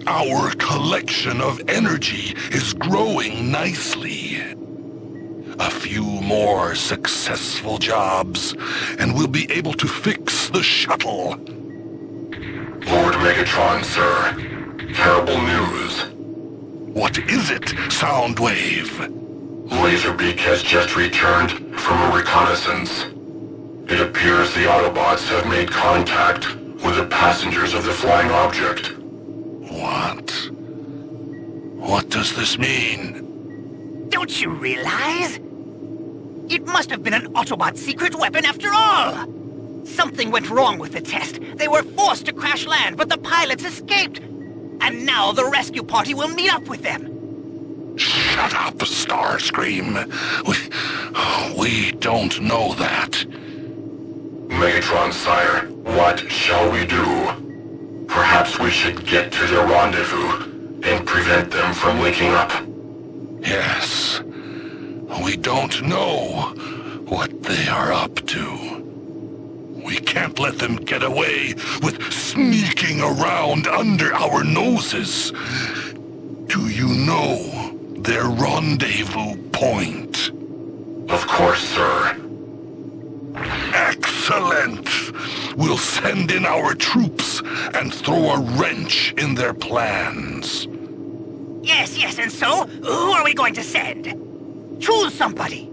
Our collection of energy is growing nicely. A few more successful jobs, and we'll be able to fix the shuttle. Lord Megatron, sir. Terrible news. What is it, Soundwave? Laserbeak has just returned from a reconnaissance. It appears the Autobots have made contact with the passengers of the flying object. What? What does this mean? Don't you realize? It must have been an Autobot secret weapon after all! Something went wrong with the test. They were forced to crash land, but the pilots escaped. And now the rescue party will meet up with them. Shut up, Starscream. We don't know that. Megatron, sire, what shall we do? Perhaps we should get to their rendezvous and prevent them from linking up. Yes. We don't know what they are up to. We can't let them get away with sneaking around under our noses. Do you know their rendezvous point? Of course, sir. Excellent! We'll send in our troops and throw a wrench in their plans. Yes, and so, who are we going to send? Choose somebody.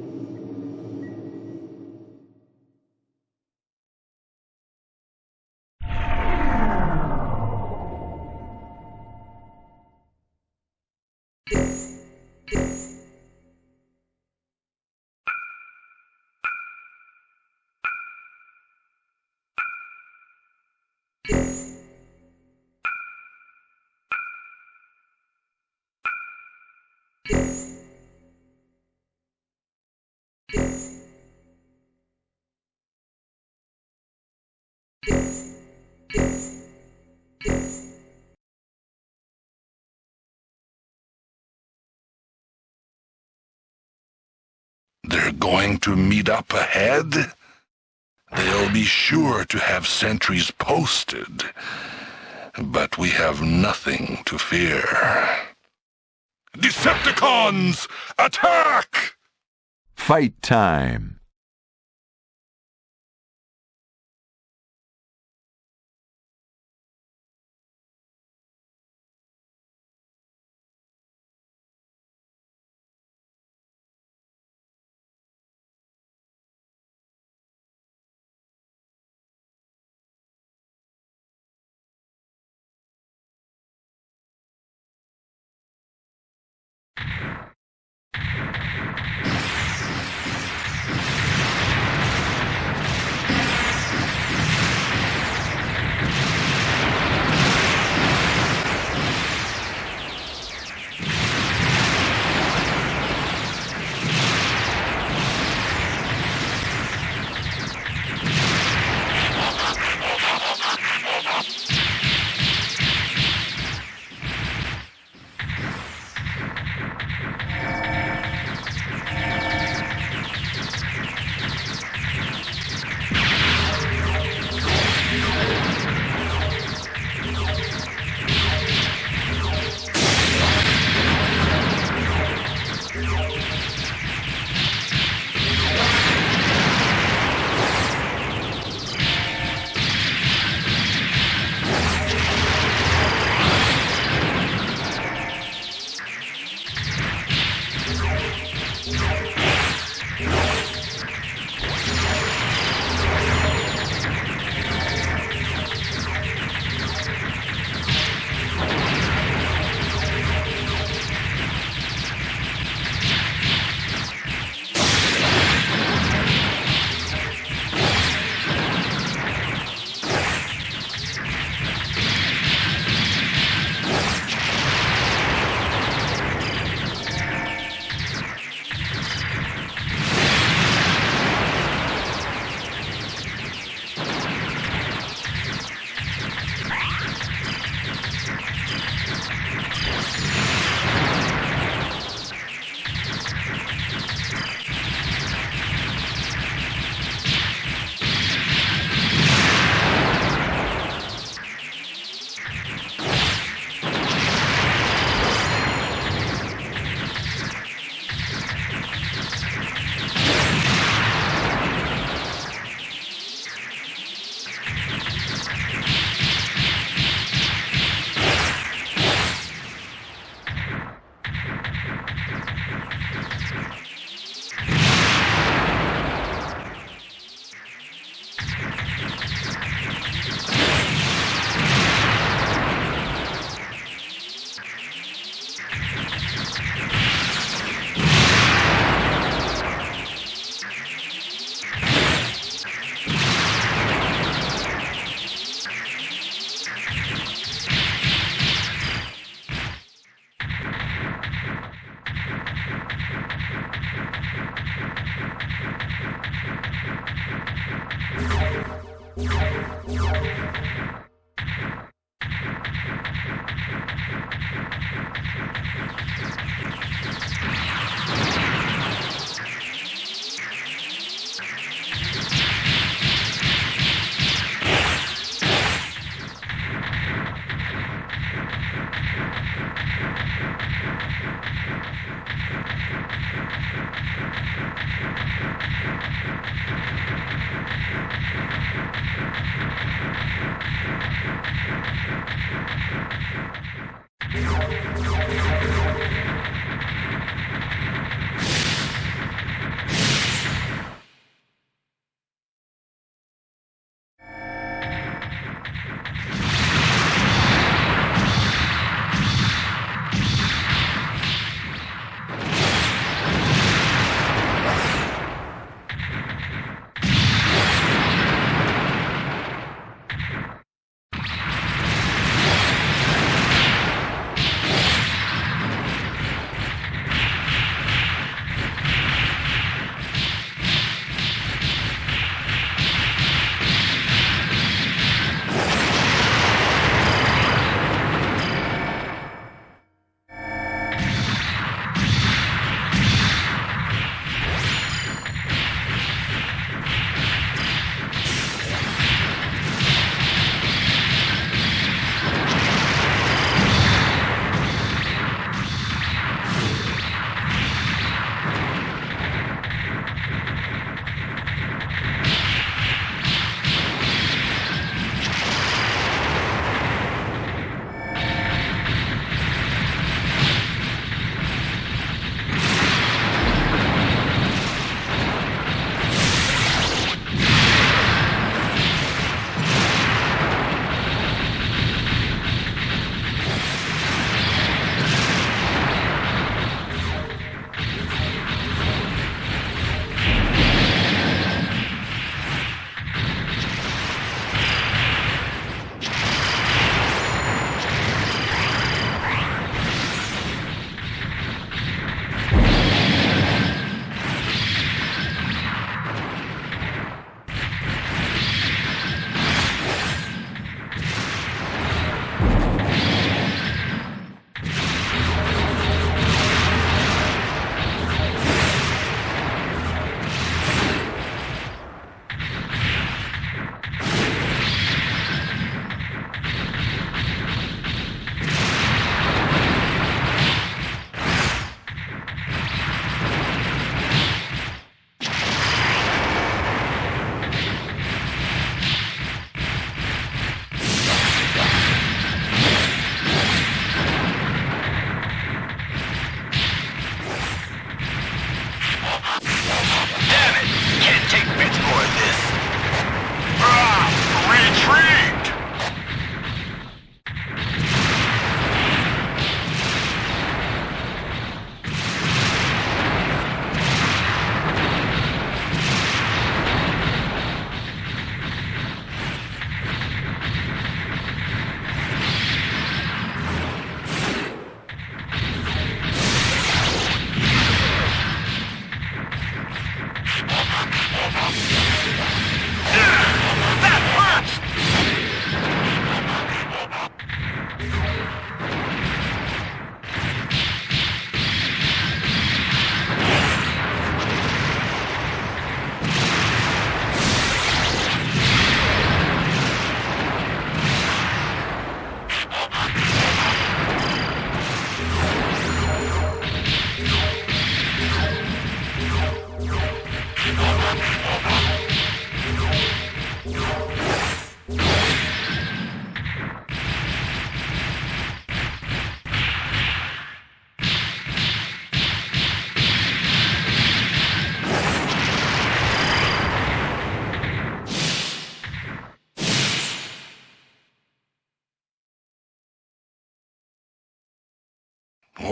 They're going to meet up ahead? They'll be sure to have sentries posted, but we have nothing to fear. Decepticons, attack! Fight time.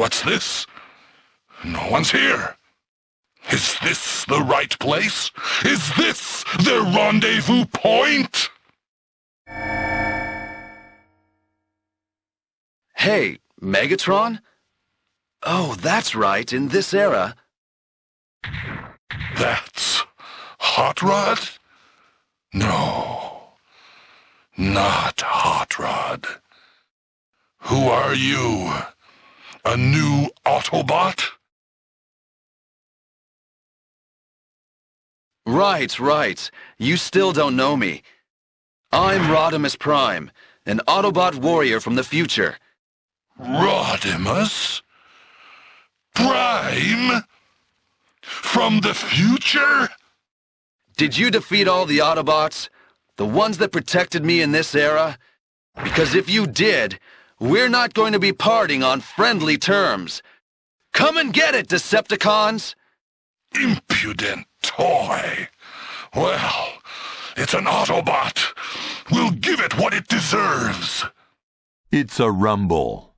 What's this? No one's here. Is this the right place? Is this their rendezvous point? Hey, Megatron? Oh, that's right, in this era. That's Hot Rod? No, not Hot Rod. Who are you? A new Autobot? Right. You still don't know me. I'm Rodimus Prime, an Autobot warrior from the future. Rodimus? Prime? From the future? Did you defeat all the Autobots? The ones that protected me in this era? Because if you did, we're not going to be parting on friendly terms. Come and get it, Decepticons! Impudent toy. Well, it's an Autobot. We'll give it what it deserves. It's a rumble.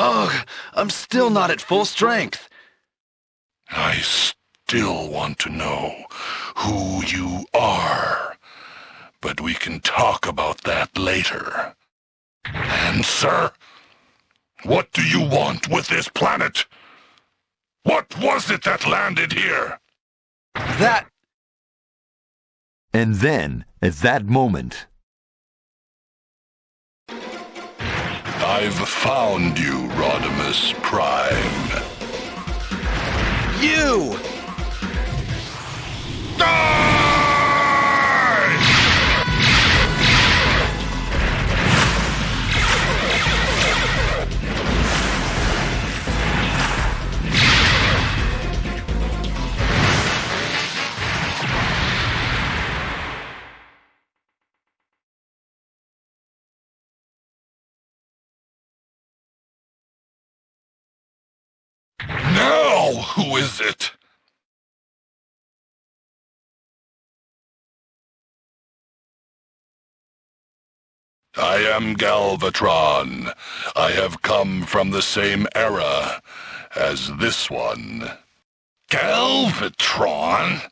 Ugh, I'm still not at full strength. I still want to know who you are. But we can talk about that later. Answer! What do you want with this planet? What was it that landed here? That... And then, at that moment, I've found you, Rodimus Prime. You! Die! Now, who is it? I am Galvatron. I have come from the same era as this one. Galvatron?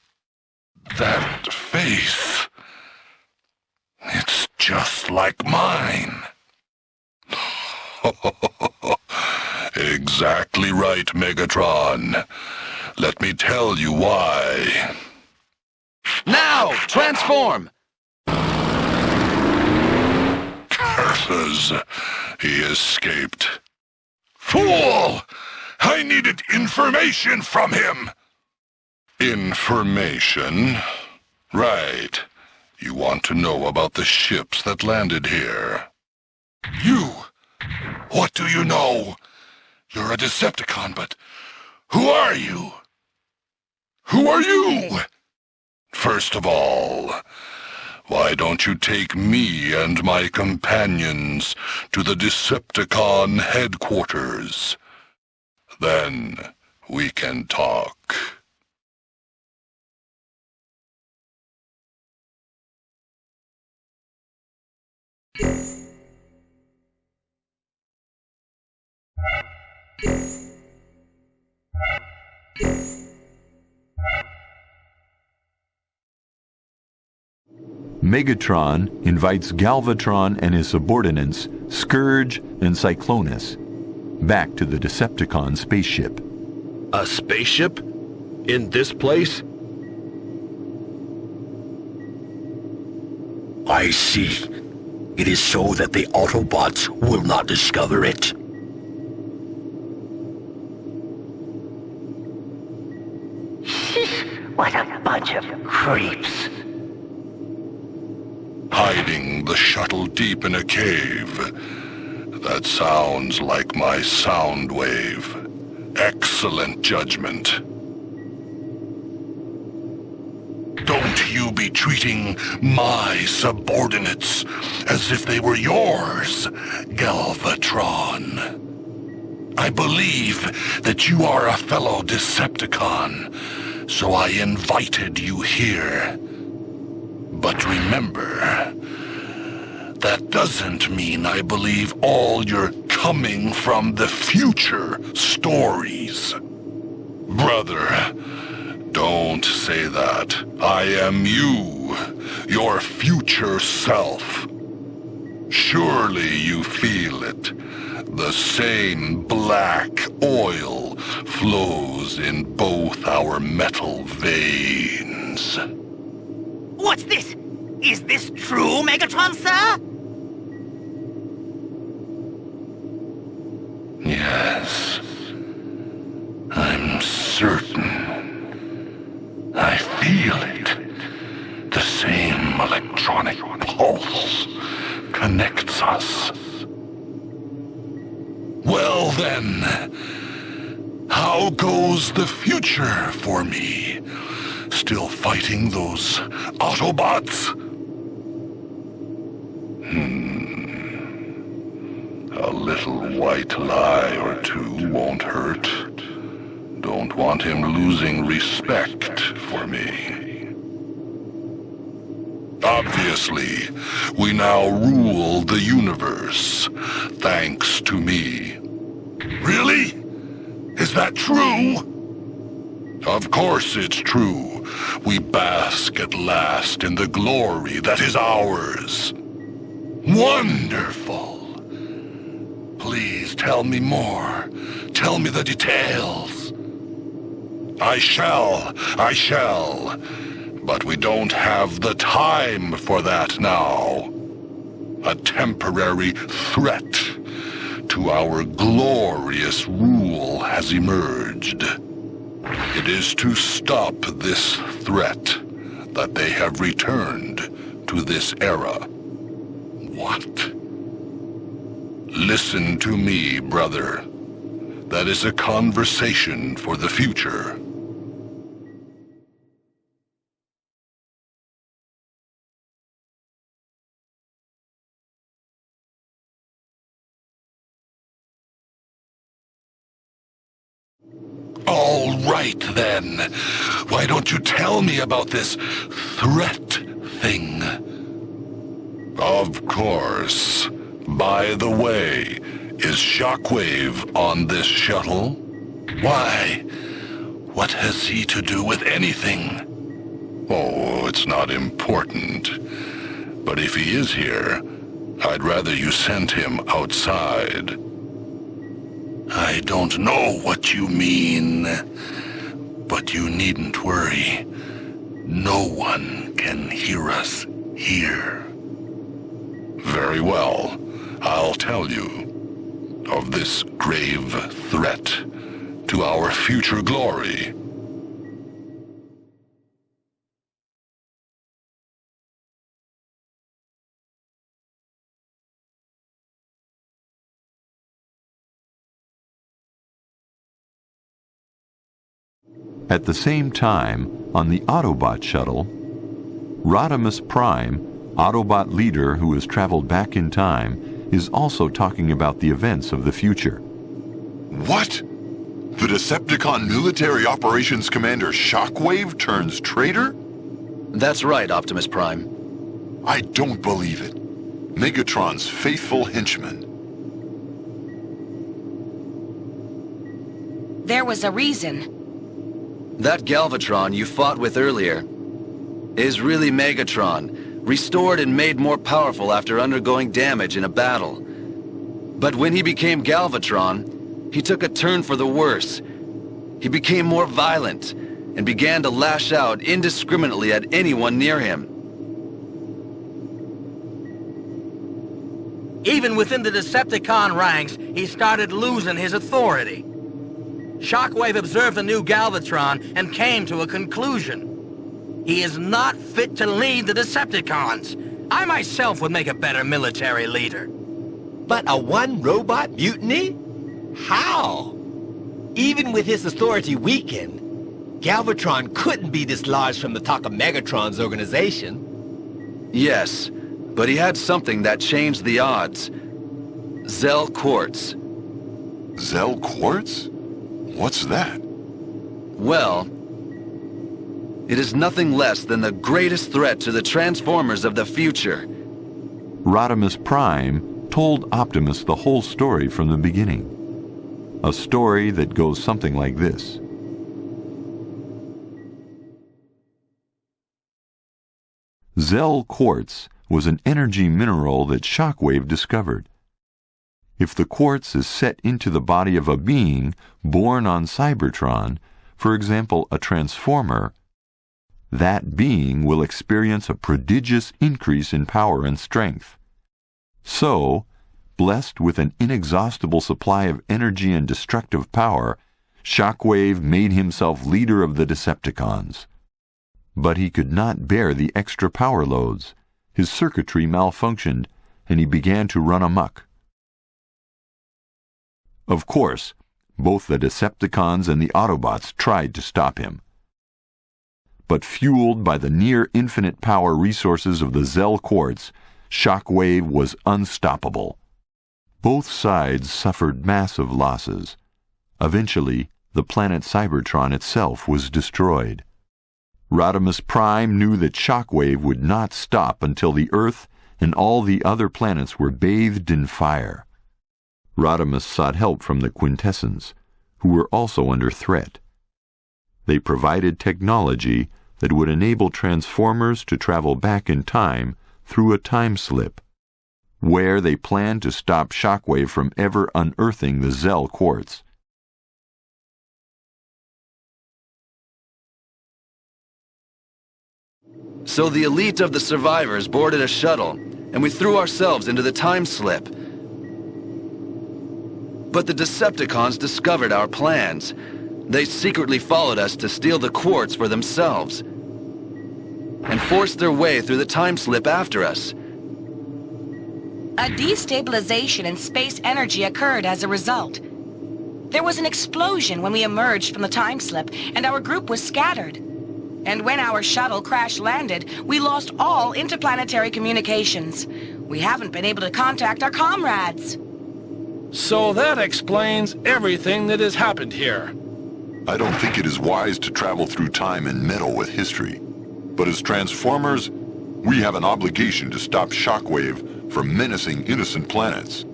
That face... it's just like mine. Exactly right, Megatron. Let me tell you why. Now! Transform! Curses! He escaped. Fool! I needed information from him! Information? Right. You want to know about the ships that landed here. You! What do you know? You're a Decepticon, but who are you? Who are you? First of all, why don't you take me and my companions to the Decepticon headquarters? Then we can talk. Megatron invites Galvatron and his subordinates, Scourge and Cyclonus, back to the Decepticon spaceship. A spaceship? In this place? I see. It is so that the Autobots will not discover it. What a bunch of creeps. Hiding the shuttle deep in a cave. That sounds like my sound wave. Excellent judgment. Don't you be treating my subordinates as if they were yours, Galvatron. I believe that you are a fellow Decepticon, so I invited you here. But remember, that doesn't mean I believe all your coming from the future stories. Brother, don't say that. I am you, your future self. Surely you feel it. The same black oil flows in both our metal veins. What's this? Is this true, Megatron, sir? Yes. I'm certain. I feel it. The same electronic pulse connects us. Well then, how goes the future for me? Still fighting those Autobots? A little white lie or two won't hurt. Don't want him losing respect for me. Obviously, we now rule the universe, thanks to me. Is that true? Of course it's true. We bask at last in the glory that is ours. Wonderful. Please tell me more. Tell me the details. I shall. But we don't have the time for that now. A temporary threat to our glorious rule has emerged. It is to stop this threat that they have returned to this era. What? Listen to me, brother. That is a conversation for the future. All right, then. Why don't you tell me about this threat thing? Of course. By the way, is Shockwave on this shuttle? Why? What has he to do with anything? Oh, it's not important. But if he is here, I'd rather you sent him outside. I don't know what you mean, but you needn't worry. No one can hear us here. Very well. I'll tell you of this grave threat to our future glory. At the same time, on the Autobot shuttle, Rodimus Prime, Autobot leader who has traveled back in time, is also talking about the events of the future. What? The Decepticon military operations commander Shockwave turns traitor? That's right, Optimus Prime. I don't believe it. Megatron's faithful henchman. There was a reason. That Galvatron you fought with earlier is really Megatron, restored and made more powerful after undergoing damage in a battle. But when he became Galvatron, he took a turn for the worse. He became more violent and began to lash out indiscriminately at anyone near him. Even within the Decepticon ranks, he started losing his authority. Shockwave observed the new Galvatron and came to a conclusion. He is not fit to lead the Decepticons. I myself would make a better military leader. But a one-robot mutiny? How? Even with his authority weakened, Galvatron couldn't be dislodged from the talk of Megatron's organization. Yes, but he had something that changed the odds. Zell Quartz. Zell Quartz? What's that? Well, it is nothing less than the greatest threat to the Transformers of the future. Rodimus Prime told Optimus the whole story from the beginning. A story that goes something like this. Zell Quartz was an energy mineral that Shockwave discovered. If the quartz is set into the body of a being born on Cybertron, for example a Transformer, that being will experience a prodigious increase in power and strength. So, blessed with an inexhaustible supply of energy and destructive power, Shockwave made himself leader of the Decepticons. But he could not bear the extra power loads. His circuitry malfunctioned, and he began to run amok. Of course, both the Decepticons and the Autobots tried to stop him. But fueled by the near-infinite power resources of the Zell Quartz, Shockwave was unstoppable. Both sides suffered massive losses. Eventually, the planet Cybertron itself was destroyed. Rodimus Prime knew that Shockwave would not stop until the Earth and all the other planets were bathed in fire. Rodimus sought help from the Quintessence, who were also under threat. They provided technology that would enable Transformers to travel back in time through a time slip, where they planned to stop Shockwave from ever unearthing the Zell quartz. So the elite of the survivors boarded a shuttle, and we threw ourselves into the time slip. But the Decepticons discovered our plans. They secretly followed us to steal the quartz for themselves, and forced their way through the time slip after us. A destabilization in space energy occurred as a result. There was an explosion when we emerged from the time slip, and our group was scattered. And when our shuttle crash-landed, we lost all interplanetary communications. We haven't been able to contact our comrades. So that explains everything that has happened here. I don't think it is wise to travel through time and meddle with history. But as Transformers, we have an obligation to stop Shockwave from menacing innocent planets.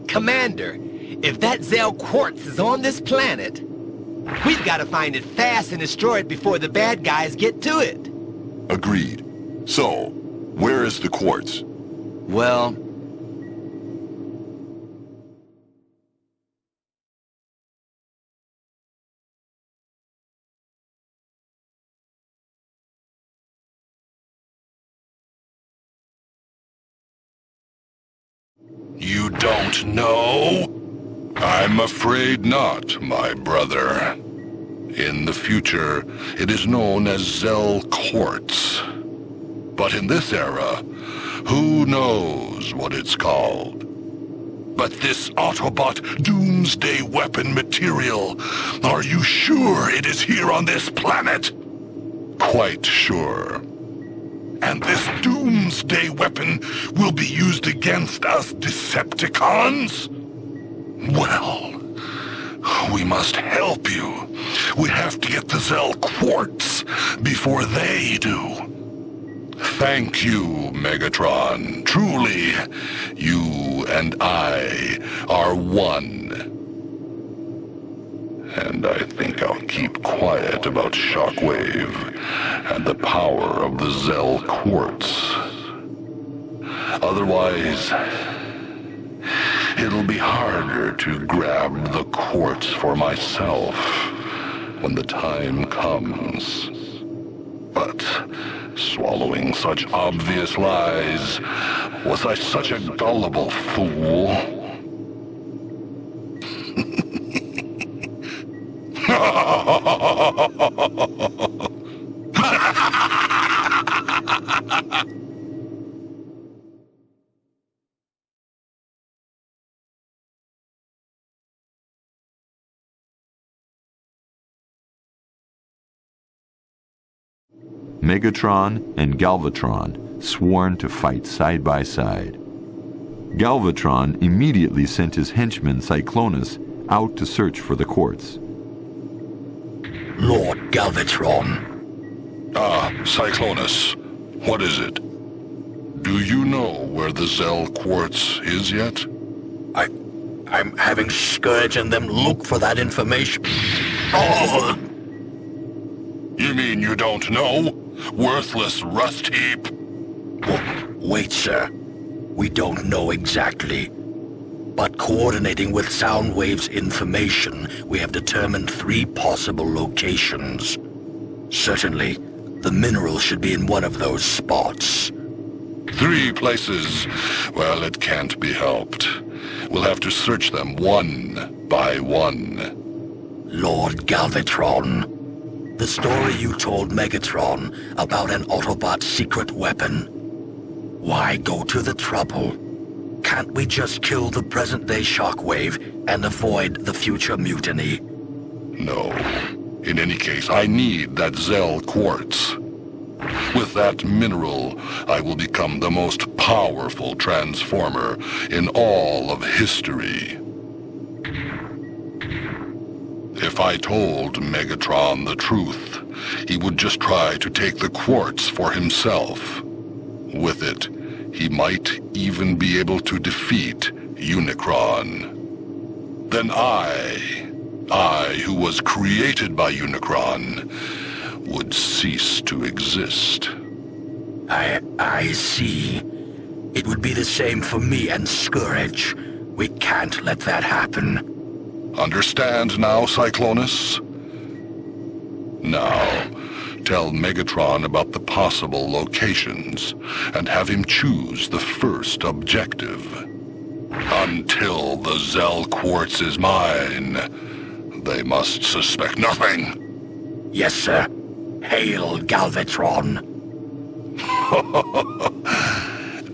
Commander, if that Zell quartz is on this planet, we've got to find it fast and destroy it before the bad guys get to it. Agreed. So, where is the quartz? Well, You don't know? I'm afraid not, my brother. In the future, it is known as Zell Quartz. But in this era, who knows what it's called? But this Autobot doomsday weapon material, are you sure it is here on this planet? Quite sure. And this doomsday weapon will be used against us Decepticons? Well, we must help you. We have to get the Zell Quartz before they do. Thank you, Megatron. Truly, you and I are one. And I think I'll keep quiet about Shockwave and the power of the Zell Quartz. Otherwise, it'll be harder to grab the quartz for myself when the time comes. But swallowing such obvious lies, was I such a gullible fool? Megatron and Galvatron sworn to fight side by side. Galvatron immediately sent his henchman Cyclonus out to search for the quartz. Lord Galvatron. Cyclonus, what is it? Do you know where the Zell Quartz is yet? I'm having Scourge and them look for that information. Oh! You mean you don't know? Worthless rust heap? Wait, sir. We don't know exactly. But coordinating with Soundwave's information, we have determined 3 possible locations. Certainly, the mineral should be in one of those spots. 3 places. Well, it can't be helped. We'll have to search them one by one. Lord Galvatron, the story you told Megatron about an Autobot secret weapon. Why go to the trouble? Can't we just kill the present-day Shockwave and avoid the future mutiny? No. In any case, I need that Zell Quartz. With that mineral, I will become the most powerful Transformer in all of history. If I told Megatron the truth, he would just try to take the quartz for himself. With it, he might even be able to defeat Unicron. Then I, I, who was created by Unicron, would cease to exist. I see. It would be the same for me and Scourge. We can't let that happen. Understand now, Cyclonus? Now, tell Megatron about the possible locations, and have him choose the first objective. Until the Zell Quartz is mine, they must suspect nothing. Yes, sir. Hail, Galvatron.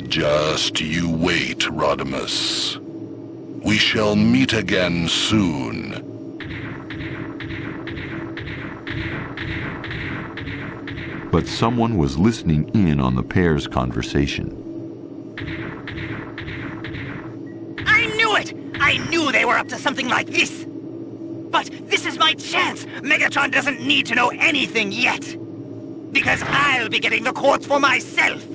Just you wait, Rodimus. We shall meet again soon. But someone was listening in on the pair's conversation. I knew it! I knew they were up to something like this! But this is my chance! Megatron doesn't need to know anything yet! Because I'll be getting the quartz for myself!